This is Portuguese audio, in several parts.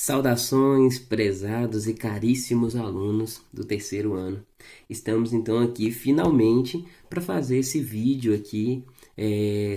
Saudações, prezados e caríssimos alunos do terceiro ano. Estamos então aqui finalmente para fazer esse vídeo aqui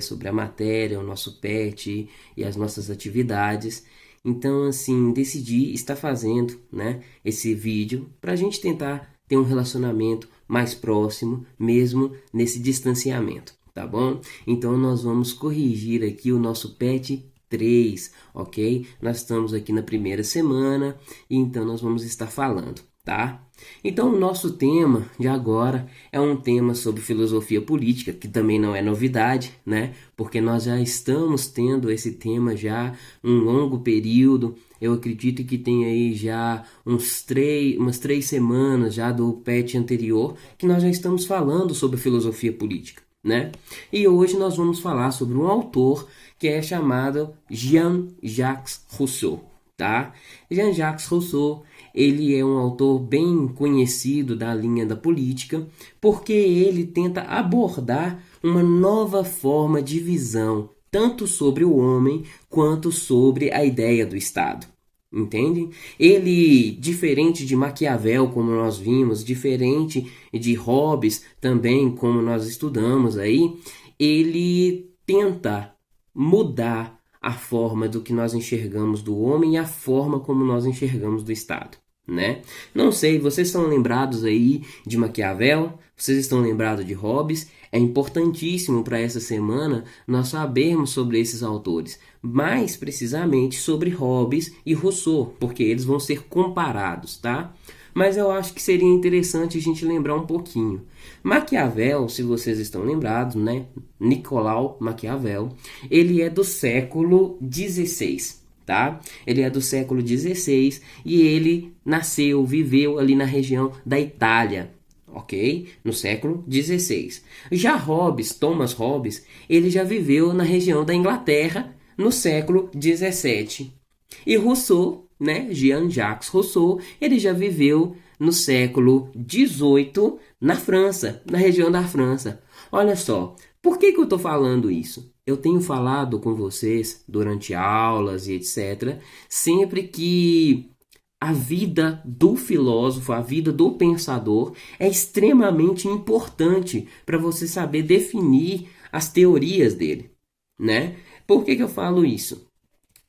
sobre a matéria, o nosso PET e as nossas atividades. Então, assim, decidi estar fazendo, né, esse vídeo para a gente tentar ter um relacionamento mais próximo, mesmo nesse distanciamento, tá bom? Então, nós vamos corrigir aqui o nosso PET 3, ok? Nós estamos aqui na primeira semana e então nós vamos estar falando, tá? Então o nosso tema de agora é um tema sobre filosofia política, que também não é novidade, né? Porque nós já estamos tendo esse tema já um longo período. Eu acredito que tem aí já umas 3 semanas já do PET anterior que nós já estamos falando sobre filosofia política, né? E hoje nós vamos falar sobre um autor que é chamado Jean-Jacques Rousseau, tá? Jean-Jacques Rousseau, ele é um autor bem conhecido da linha da política, porque ele tenta abordar uma nova forma de visão, tanto sobre o homem quanto sobre a ideia do Estado. Entende? Ele, diferente de Maquiavel, como nós vimos, diferente de Hobbes, também, como nós estudamos aí, ele tenta mudar a forma do que nós enxergamos do homem e a forma como nós enxergamos do Estado, né? Não sei, vocês estão lembrados aí de Maquiavel? Vocês estão lembrados de Hobbes? É importantíssimo para essa semana nós sabermos sobre esses autores, mais precisamente sobre Hobbes e Rousseau, porque eles vão ser comparados, tá? Mas eu acho que seria interessante a gente lembrar um pouquinho. Maquiavel, se vocês estão lembrados, né? Nicolau Maquiavel, ele é do século XVI, tá? Ele é do século XVI e ele nasceu, viveu ali na região da Itália, ok? No século XVI. Já Hobbes, Thomas Hobbes, ele já viveu na região da Inglaterra no século XVII. E Rousseau, né, Jean-Jacques Rousseau, ele já viveu no século XVIII na França, na região da França. Olha só, por que eu estou falando isso? Eu tenho falado com vocês durante aulas e etc., sempre que a vida do filósofo, a vida do pensador é extremamente importante para você saber definir as teorias dele, né? Por que eu falo isso?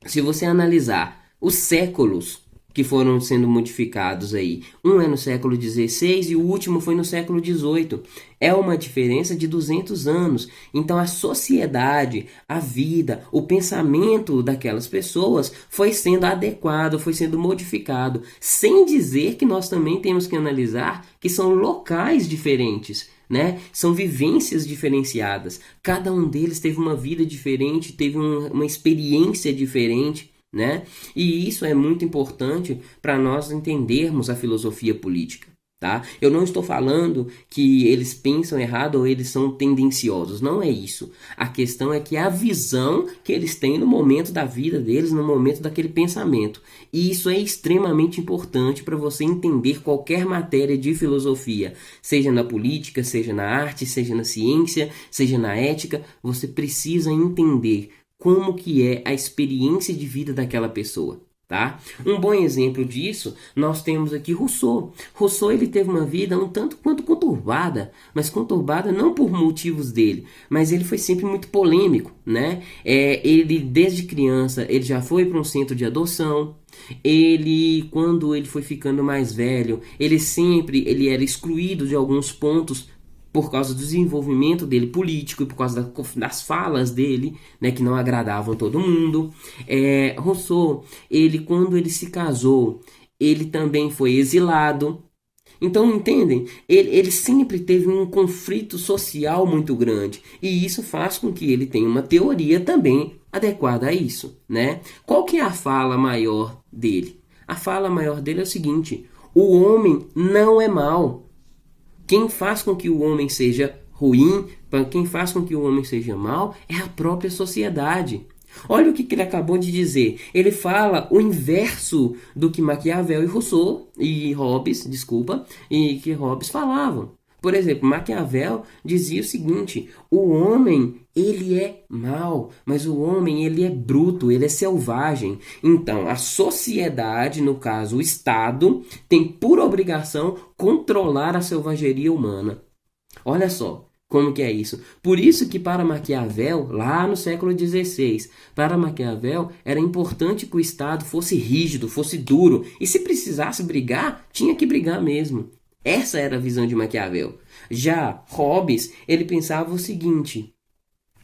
Se você analisar os séculos que foram sendo modificados aí, um é no século XVI e o último foi no século XVIII. É uma diferença de 200 anos. Então a sociedade, a vida, o pensamento daquelas pessoas foi sendo adequado, foi sendo modificado, sem dizer que nós também temos que analisar que são locais diferentes, né? São vivências diferenciadas. Cada um deles teve uma vida diferente, teve uma experiência diferente, né? E isso é muito importante para nós entendermos a filosofia política, tá? Eu não estou falando que eles pensam errado ou eles são tendenciosos, não é isso. A questão é que a visão que eles têm no momento da vida deles, no momento daquele pensamento. E isso é extremamente importante para você entender qualquer matéria de filosofia, seja na política, seja na arte, seja na ciência, seja na ética, você precisa entender como que é a experiência de vida daquela pessoa, tá? Um bom exemplo disso, nós temos aqui Rousseau. Rousseau, ele teve uma vida um tanto quanto conturbada, mas conturbada não por motivos dele, mas ele foi sempre muito polêmico, né? Ele, desde criança, ele já foi para um centro de adoção. Ele, quando ele foi ficando mais velho, ele era excluído de alguns pontos por causa do desenvolvimento dele político e por causa das falas dele, né, que não agradavam todo mundo. Rousseau, ele, quando ele se casou, ele também foi exilado. Então, entendem? Ele sempre teve um conflito social muito grande. E isso faz com que ele tenha uma teoria também adequada a isso, né? Qual que é a fala maior dele? A fala maior dele é o seguinte: o homem não é mau. Quem faz com que o homem seja ruim, quem faz com que o homem seja mau, é a própria sociedade. Olha o que ele acabou de dizer. Ele fala o inverso do que Maquiavel e Rousseau e Hobbes, e que Hobbes falavam. Por exemplo, Maquiavel dizia o seguinte: o homem, ele é mau, mas o homem, ele é bruto, ele é selvagem. Então, a sociedade, no caso, o Estado, tem por obrigação controlar a selvageria humana. Olha só como que é isso. Por isso que para Maquiavel, lá no século XVI, para Maquiavel era importante que o Estado fosse rígido, fosse duro. E se precisasse brigar, tinha que brigar mesmo. Essa era a visão de Maquiavel. Já Hobbes, ele pensava o seguinte: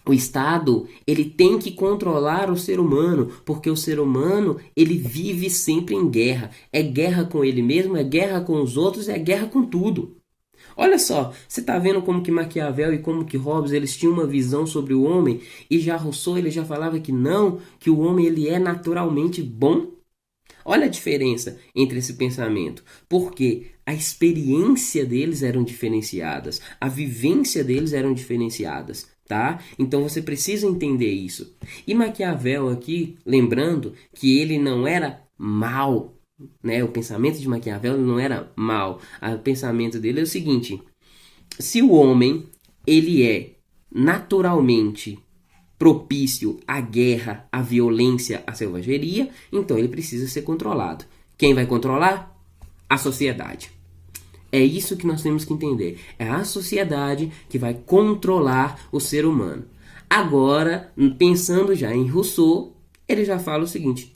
o Estado, ele tem que controlar o ser humano, porque o ser humano, ele vive sempre em guerra. É guerra com ele mesmo, é guerra com os outros, é guerra com tudo. Olha só, você está vendo como que Maquiavel e como que Hobbes, eles tinham uma visão sobre o homem, e já Rousseau, ele já falava que não, que o homem, ele é naturalmente bom. Olha a diferença entre esse pensamento, porque a experiência deles eram diferenciadas, a vivência deles eram diferenciadas, tá? Então você precisa entender isso. E Maquiavel aqui, lembrando que ele não era mal, né? O pensamento de Maquiavel não era mal. O pensamento dele é o seguinte: se o homem, ele é naturalmente propício à guerra, à violência, à selvageria, então ele precisa ser controlado. Quem vai controlar? A sociedade. É isso que nós temos que entender. É a sociedade que vai controlar o ser humano. Agora, pensando já em Rousseau, ele já fala o seguinte: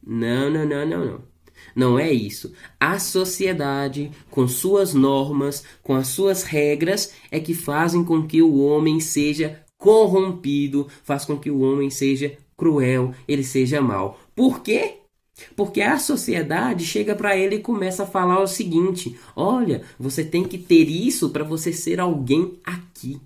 não, não, não, não, não. Não é isso. A sociedade, com suas normas, com as suas regras, é que fazem com que o homem seja corrompido, faz com que o homem seja cruel, ele seja mau. Por quê? Porque a sociedade chega para ele e começa a falar o seguinte: olha, você tem que ter isso para você ser alguém aqui.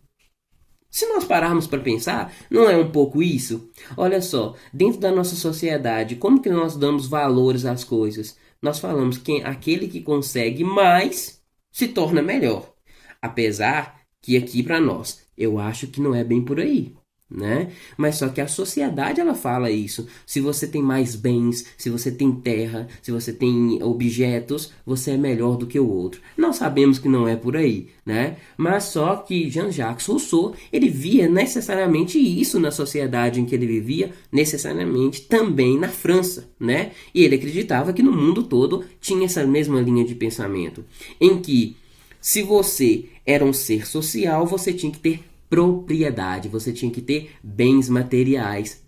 Se nós pararmos para pensar, não é um pouco isso? Olha só, dentro da nossa sociedade, como que nós damos valores às coisas? Nós falamos que aquele que consegue mais se torna melhor. Apesar que aqui para nós, eu acho que não é bem por aí, né? Mas só que a sociedade, ela fala isso. Se você tem mais bens, se você tem terra, se você tem objetos, você é melhor do que o outro. Nós sabemos que não é por aí, né? Mas só que Jean-Jacques Rousseau, ele via necessariamente isso na sociedade em que ele vivia, necessariamente também na França, né? E ele acreditava que no mundo todo tinha essa mesma linha de pensamento, em que se você era um ser social, você tinha que ter propriedade, você tinha que ter bens materiais.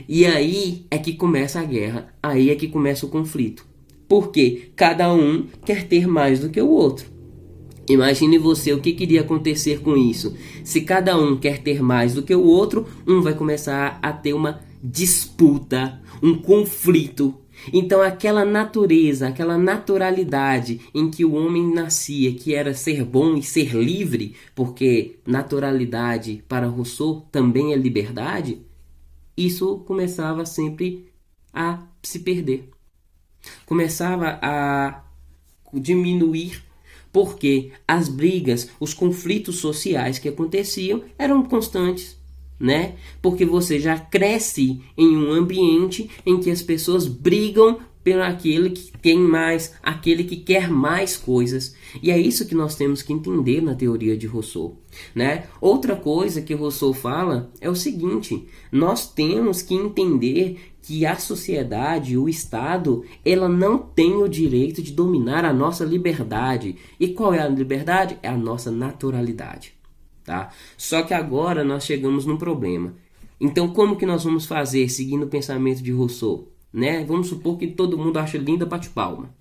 E aí é que começa a guerra, aí é que começa o conflito. Porque cada um quer ter mais do que o outro. Imagine você o que iria acontecer com isso. Se cada um quer ter mais do que o outro, um vai começar a ter uma disputa, um conflito. Então aquela natureza, aquela naturalidade em que o homem nascia, que era ser bom e ser livre, porque naturalidade para Rousseau também é liberdade, isso começava sempre a se perder. Começava a diminuir, porque as brigas, os conflitos sociais que aconteciam eram constantes, né? Porque você já cresce em um ambiente em que as pessoas brigam pelo aquele que tem mais, aquele que quer mais coisas. E é isso que nós temos que entender na teoria de Rousseau, né? Outra coisa que Rousseau fala é o seguinte: nós temos que entender que a sociedade, o Estado, ela não tem o direito de dominar a nossa liberdade. E qual é a liberdade? É a nossa naturalidade. Tá? Só que agora nós chegamos num problema. Então como que nós vamos fazer seguindo o pensamento de Rousseau? Né? Vamos supor que todo mundo acha linda, bate palma.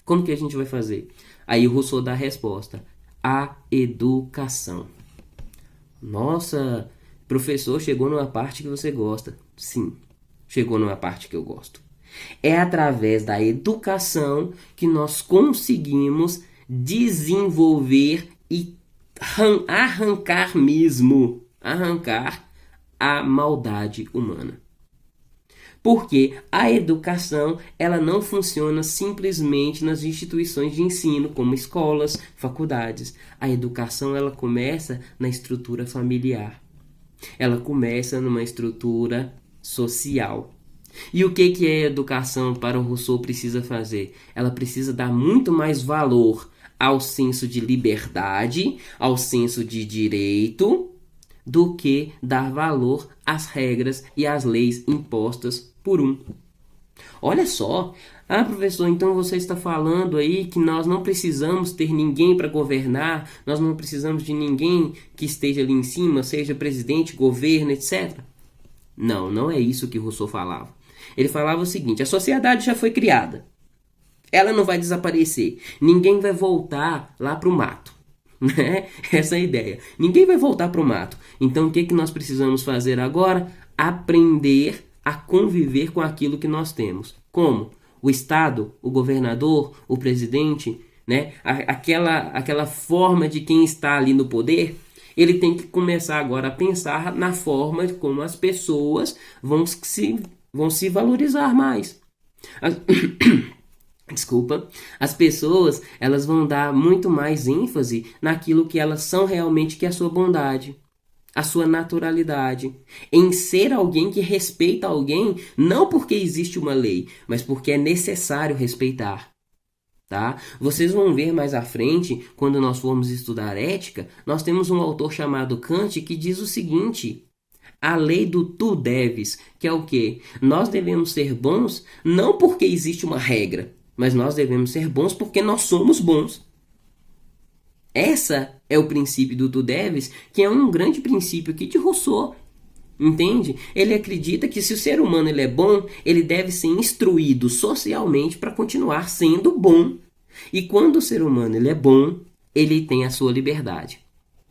Como que a gente vai fazer? Aí o Rousseau dá a resposta: a educação. Nossa, professor, chegou numa parte que você gosta. Sim, chegou numa parte que eu gosto. É através da educação que nós conseguimos desenvolver e arrancar a maldade humana. Porque a educação, ela não funciona simplesmente nas instituições de ensino, como escolas, faculdades. A educação, ela começa na estrutura familiar. Ela começa numa estrutura social. E o que a educação para o Rousseau precisa fazer? Ela precisa dar muito mais valor ao senso de liberdade, ao senso de direito, do que dar valor às regras e às leis impostas por um. Olha só, professor, então você está falando aí que nós não precisamos ter ninguém para governar, nós não precisamos de ninguém que esteja ali em cima, seja presidente, governo, etc. Não, não é isso que Rousseau falava. Ele falava o seguinte: a sociedade já foi criada, ela não vai desaparecer, ninguém vai voltar lá para o mato. Né? Essa é a ideia. Ninguém vai voltar para o mato. Então o que nós precisamos fazer agora? Aprender a conviver com aquilo que nós temos. Como? O Estado, o governador, o presidente, né? Aquela forma de quem está ali no poder, ele tem que começar agora a pensar na forma como as pessoas vão se valorizar mais. Desculpa, as pessoas elas vão dar muito mais ênfase naquilo que elas são realmente, que é a sua bondade, a sua naturalidade, em ser alguém que respeita alguém, não porque existe uma lei, mas porque é necessário respeitar. Tá? Vocês vão ver mais à frente, quando nós formos estudar ética, nós temos um autor chamado Kant que diz o seguinte: a lei do tu deves, que é o quê? Nós devemos ser bons não porque existe uma regra, mas nós devemos ser bons porque nós somos bons. Essa é o princípio do tu deves, que é um grande princípio aqui de Rousseau. Entende? Ele acredita que se o ser humano ele é bom, ele deve ser instruído socialmente para continuar sendo bom. E quando o ser humano ele é bom, ele tem a sua liberdade.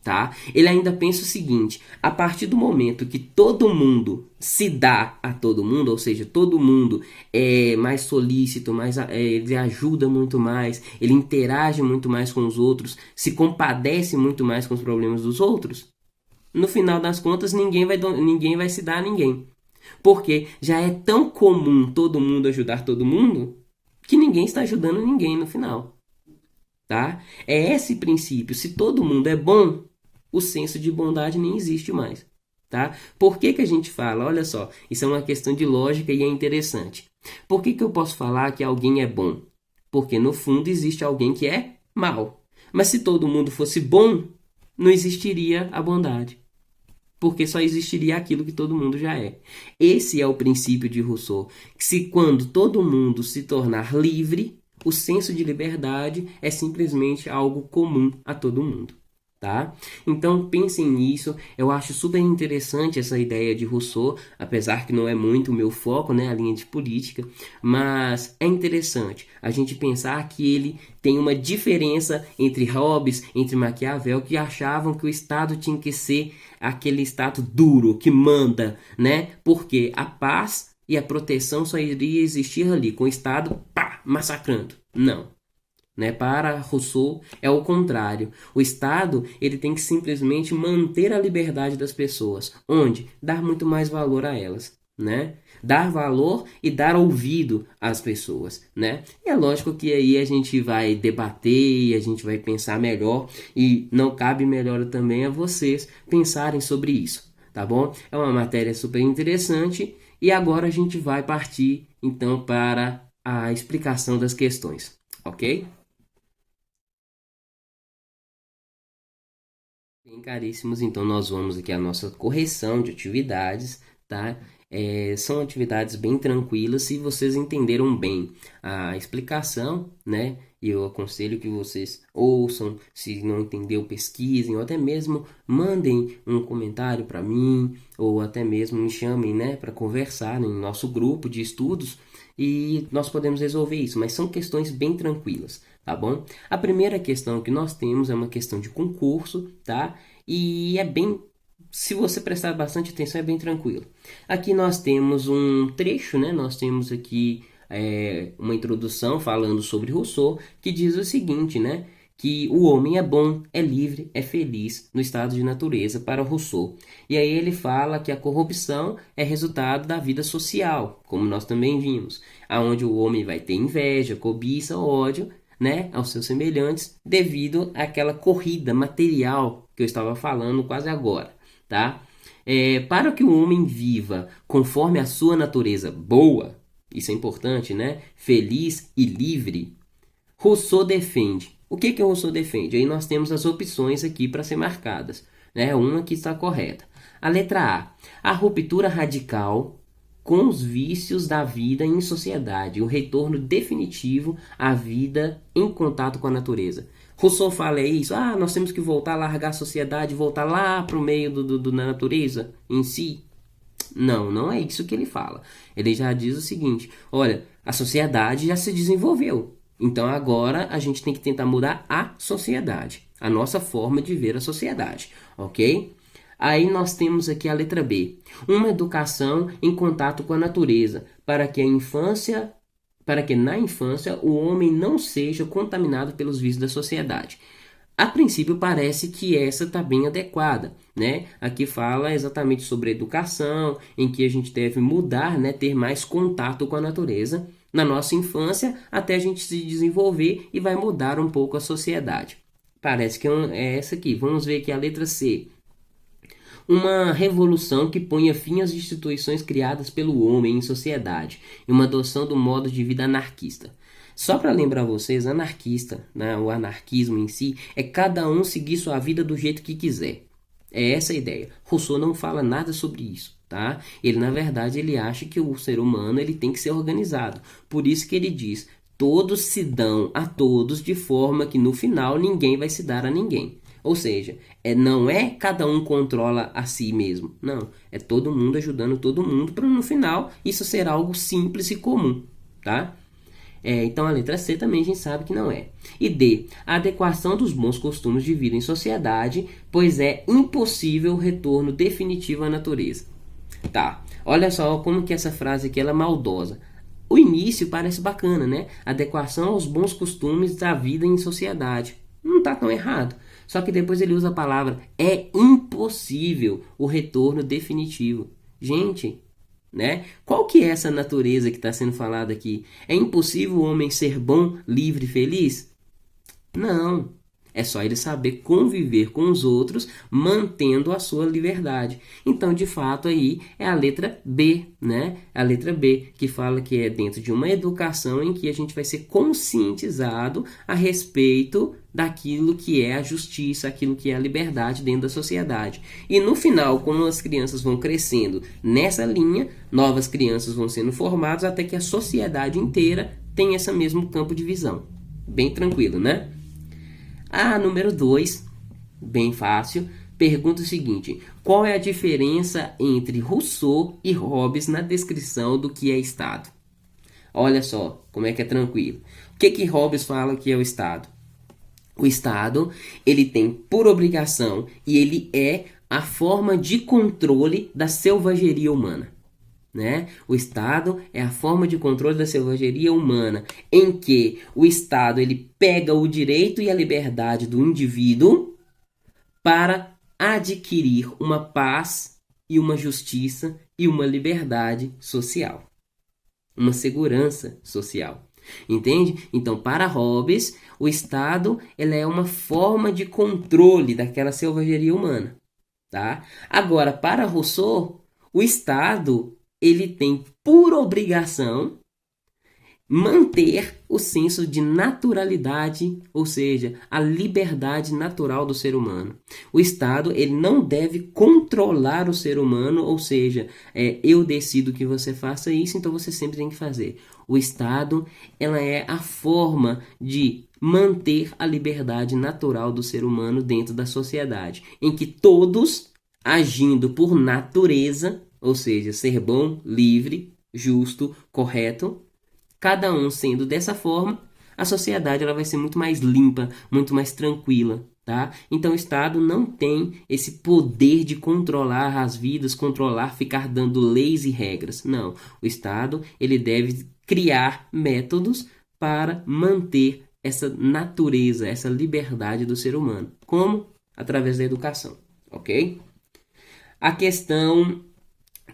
Tá? Ele ainda pensa o seguinte: a partir do momento que todo mundo se dá a todo mundo, ou seja, todo mundo é mais solícito, ele ajuda muito mais, ele interage muito mais com os outros, se compadece muito mais com os problemas dos outros, no final das contas ninguém vai se dar a ninguém. Porque já é tão comum todo mundo ajudar todo mundo que ninguém está ajudando ninguém no final. Tá? É esse princípio. Se todo mundo é bom, o senso de bondade nem existe mais. Tá? Por que a gente fala? Olha só, isso é uma questão de lógica e é interessante. Por que eu posso falar que alguém é bom? Porque no fundo existe alguém que é mal. Mas se todo mundo fosse bom, não existiria a bondade. Porque só existiria aquilo que todo mundo já é. Esse é o princípio de Rousseau. Se quando todo mundo se tornar livre, o senso de liberdade é simplesmente algo comum a todo mundo. Tá? Então pensem nisso. Eu acho super interessante essa ideia de Rousseau, apesar que não é muito o meu foco, né, a linha de política, mas é interessante a gente pensar que ele tem uma diferença entre Hobbes, entre Maquiavel, que achavam que o Estado tinha que ser aquele Estado duro, que manda, né? Porque a paz e a proteção só iria existir ali, com o Estado massacrando. Não. Né? Para Rousseau é o contrário. O Estado ele tem que simplesmente manter a liberdade das pessoas. Onde? Dar muito mais valor a elas. Né? Dar valor e dar ouvido às pessoas. Né? E é lógico que aí a gente vai debater e a gente vai pensar melhor. E não cabe melhor também a vocês pensarem sobre isso. Tá bom? É uma matéria super interessante. E agora a gente vai partir então para a explicação das questões. Ok? Bem, caríssimos, então nós vamos aqui a nossa correção de atividades, tá? São atividades bem tranquilas, se vocês entenderam bem a explicação, né? E eu aconselho que vocês ouçam, se não entendeu, pesquisem, ou até mesmo mandem um comentário para mim, ou até mesmo me chamem, né, para conversar no nosso grupo de estudos, e nós podemos resolver isso, mas são questões bem tranquilas, tá bom? A primeira questão que nós temos é uma questão de concurso, tá? E é bem, se você prestar bastante atenção, é bem tranquilo. Aqui nós temos um trecho, né? Nós temos aqui uma introdução falando sobre Rousseau, que diz o seguinte, né? Que o homem é bom, é livre, é feliz no estado de natureza para Rousseau. E aí ele fala que a corrupção é resultado da vida social, como nós também vimos, aonde o homem vai ter inveja, cobiça, ódio, né, aos seus semelhantes, devido àquela corrida material que eu estava falando quase agora, tá? Para que o homem viva conforme a sua natureza boa, isso é importante, né? Feliz e livre, Rousseau defende O que o Rousseau defende? Aí nós temos as opções aqui para ser marcadas, né? Uma que está correta. A letra A ruptura radical com os vícios da vida em sociedade, o retorno definitivo à vida em contato com a natureza. Rousseau fala isso, nós temos que voltar a largar a sociedade, voltar lá para o meio da natureza em si. Não, não é isso que ele fala. Ele já diz o seguinte, olha, a sociedade já se desenvolveu. Então agora a gente tem que tentar mudar a sociedade, a nossa forma de ver a sociedade, ok? Aí nós temos aqui a letra B. Uma educação em contato com a natureza, para que na infância o homem não seja contaminado pelos vícios da sociedade. A princípio parece que essa está bem adequada, né? Aqui fala exatamente sobre educação, em que a gente deve mudar, né? Ter mais contato com a natureza na nossa infância, até a gente se desenvolver e vai mudar um pouco a sociedade. Parece que é essa aqui. Vamos ver aqui a letra C. Uma revolução que ponha fim às instituições criadas pelo homem em sociedade e uma adoção do modo de vida anarquista. Só para lembrar vocês, anarquista, né, o anarquismo em si, é cada um seguir sua vida do jeito que quiser. É essa a ideia. Rousseau não fala nada sobre isso, tá? Ele, na verdade, ele acha que o ser humano ele tem que ser organizado. Por isso que ele diz, todos se dão a todos de forma que no final ninguém vai se dar a ninguém. Ou seja, não é cada um controla a si mesmo. Não, é todo mundo ajudando todo mundo para no final isso ser algo simples e comum, tá? Então a letra C também a gente sabe que não é. E D, a adequação dos bons costumes de vida em sociedade, pois é impossível o retorno definitivo à natureza. Tá, olha só como que essa frase aqui ela é maldosa. O início parece bacana, né? Adequação aos bons costumes da vida em sociedade. Não está tão errado. Só que depois ele usa a palavra é impossível o retorno definitivo. Gente, né? Qual que é essa natureza que está sendo falada aqui? É impossível o homem ser bom, livre e feliz? Não. É só ele saber conviver com os outros, mantendo a sua liberdade. Então, de fato, aí é a letra B, né? A letra B, que fala que é dentro de uma educação em que a gente vai ser conscientizado a respeito daquilo que é a justiça, aquilo que é a liberdade dentro da sociedade. E no final, quando as crianças vão crescendo nessa linha, novas crianças vão sendo formadas até que a sociedade inteira tenha esse mesmo campo de visão. Bem tranquilo, né? A número 2, bem fácil, pergunta o seguinte: qual é a diferença entre Rousseau e Hobbes na descrição do que é Estado? Olha só como é que é tranquilo. O que Hobbes fala que é o Estado? O Estado, ele tem por obrigação e ele é a forma de controle da selvageria humana. Né? O Estado é a forma de controle da selvageria humana, em que o Estado ele pega o direito e a liberdade do indivíduo para adquirir uma paz e uma justiça e uma liberdade social, uma segurança social. Entende? Então, para Hobbes, o Estado ele é uma forma de controle daquela selvageria humana. Tá? Agora, para Rousseau, o Estado ele tem por obrigação manter o senso de naturalidade, ou seja, a liberdade natural do ser humano. O Estado ele não deve controlar o ser humano, ou seja, eu decido que você faça isso, então você sempre tem que fazer. O Estado ela é a forma de manter a liberdade natural do ser humano dentro da sociedade, em que todos, agindo por natureza, ou seja, ser bom, livre, justo, correto, cada um sendo dessa forma, a sociedade ela vai ser muito mais limpa, muito mais tranquila, tá? Então o Estado não tem esse poder de controlar as vidas, controlar, ficar dando leis e regras. Não, o Estado ele deve criar métodos para manter essa natureza, essa liberdade do ser humano. Como? Através da educação, ok? A questão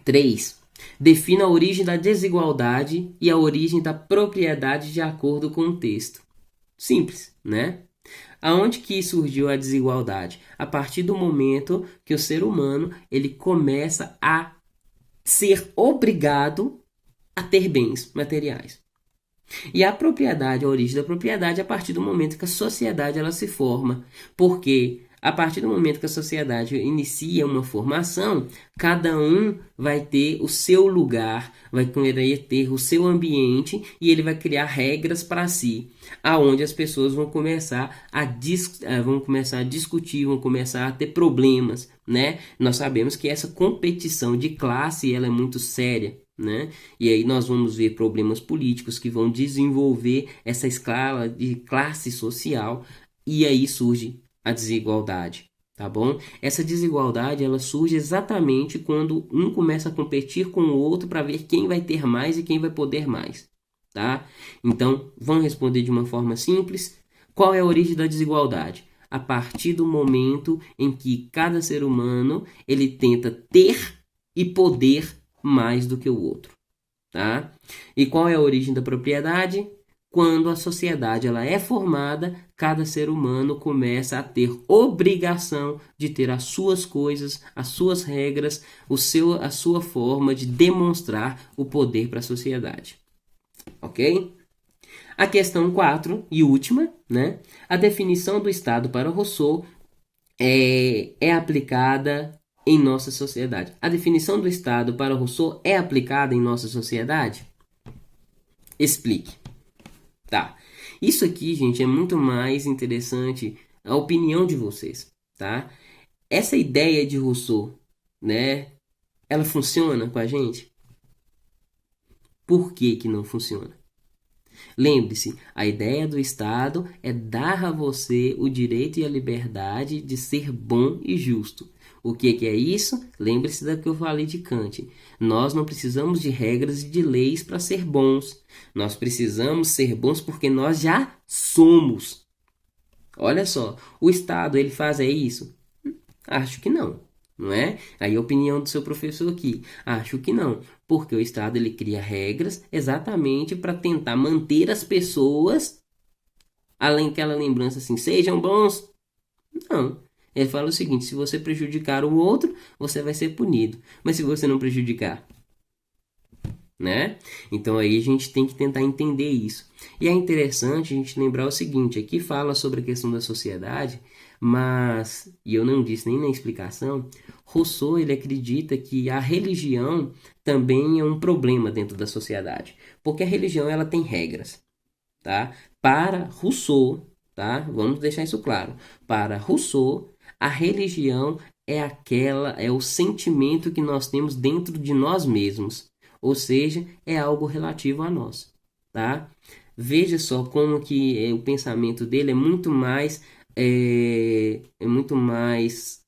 3. Defina a origem da desigualdade e a origem da propriedade de acordo com o texto. Simples, né? Aonde que surgiu a desigualdade? A partir do momento que o ser humano ele começa a ser obrigado a ter bens materiais. E a propriedade, a origem da propriedade, é a partir do momento que a sociedade ela se forma. Porque a partir do momento que a sociedade inicia uma formação, cada um vai ter o seu lugar, vai querer ter o seu ambiente e ele vai criar regras para si, aonde as pessoas vão começar a discutir, vão começar a ter problemas, né? Nós sabemos que essa competição de classe ela é muito séria. Né? E aí nós vamos ver problemas políticos que vão desenvolver essa escala de classe social e aí surge a desigualdade, tá bom? Essa desigualdade ela surge exatamente quando um começa a competir com o outro para ver quem vai ter mais e quem vai poder mais, tá? Então, vamos responder de uma forma simples. Qual é a origem da desigualdade? A partir do momento em que cada ser humano ele tenta ter e poder mais do que o outro, tá? E qual é a origem da propriedade? Quando a sociedade ela é formada, cada ser humano começa a ter obrigação de ter as suas coisas, as suas regras, a sua forma de demonstrar o poder para a sociedade. Ok? A questão 4 e última, né? A definição do Estado para Rousseau é aplicada em nossa sociedade. A definição do Estado para Rousseau é aplicada em nossa sociedade? Explique. Tá. Isso aqui, gente, é muito mais interessante a opinião de vocês, tá? Essa ideia de Rousseau, né? Ela funciona com a gente? Por que que não funciona? Lembre-se, a ideia do Estado é dar a você o direito e a liberdade de ser bom e justo. O que é isso? Lembre-se do que eu falei de Kant. Nós não precisamos de regras e de leis para ser bons. Nós precisamos ser bons porque nós já somos. Olha só, o Estado ele faz isso? Acho que não. Não é? Aí a opinião do seu professor aqui. Acho que não, porque o Estado ele cria regras exatamente para tentar manter as pessoas, além daquela lembrança assim, sejam bons. Não. Ele fala o seguinte: se você prejudicar o outro, você vai ser punido. Mas se você não prejudicar, né? Então aí a gente tem que tentar entender isso. E é interessante a gente lembrar o seguinte: aqui fala sobre a questão da sociedade, mas, e eu não disse nem na explicação, Rousseau ele acredita que a religião também é um problema dentro da sociedade, porque a religião ela tem regras, tá? Para Rousseau, tá? Vamos deixar isso claro. Para Rousseau, a religião é o sentimento que nós temos dentro de nós mesmos, ou seja, é algo relativo a nós, tá? Veja só como que o pensamento dele é muito mais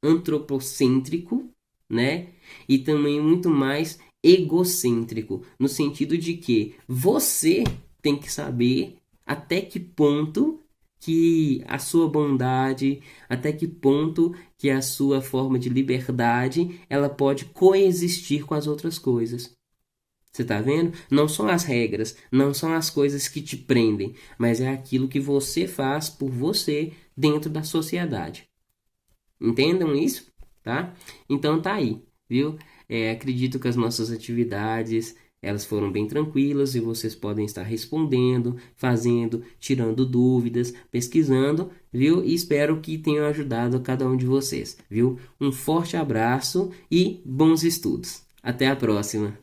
antropocêntrico, né? E também muito mais egocêntrico, no sentido de que você tem que saber até que ponto que a sua bondade, até que ponto que a sua forma de liberdade, ela pode coexistir com as outras coisas. Você tá vendo? Não são as regras, não são as coisas que te prendem, mas é aquilo que você faz por você dentro da sociedade. Entendam isso? Tá? Então tá aí, viu? Acredito que as nossas atividades elas foram bem tranquilas e vocês podem estar respondendo, fazendo, tirando dúvidas, pesquisando, viu? E espero que tenham ajudado a cada um de vocês, viu? Um forte abraço e bons estudos. Até a próxima!